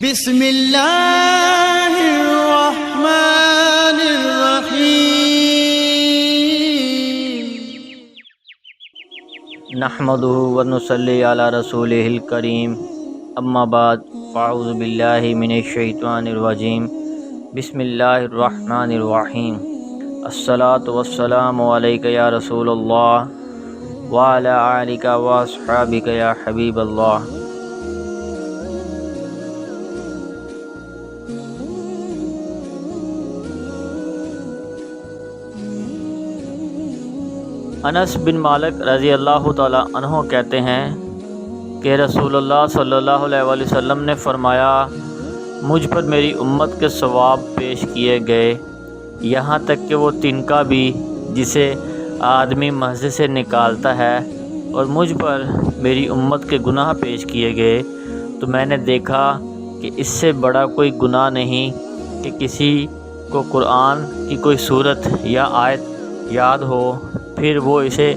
بسم اللہ الرحمن الرحیم نحمدہ ونصلی علی رسولہ الکریم اما بعد فاعوذ باللہ من الشیطان الرجیم بسم اللہ الرحمن الرحیم الصلاۃ والسلام علیک یا رسول اللہ وعلی آلک واصحابک یا حبیب اللہ۔ انس بن مالک رضی اللہ تعالیٰ عنہ کہتے ہیں کہ رسول اللہ صلی اللہ علیہ وآلہ وسلم نے فرمایا، مجھ پر میری امت کے ثواب پیش کیے گئے، یہاں تک کہ وہ تنکا بھی جسے آدمی مسجد سے نکالتا ہے، اور مجھ پر میری امت کے گناہ پیش کیے گئے تو میں نے دیکھا کہ اس سے بڑا کوئی گناہ نہیں کہ کسی کو قرآن کی کوئی سورت یا آیت یاد ہو پھر وہ اسے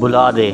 بھلا دے۔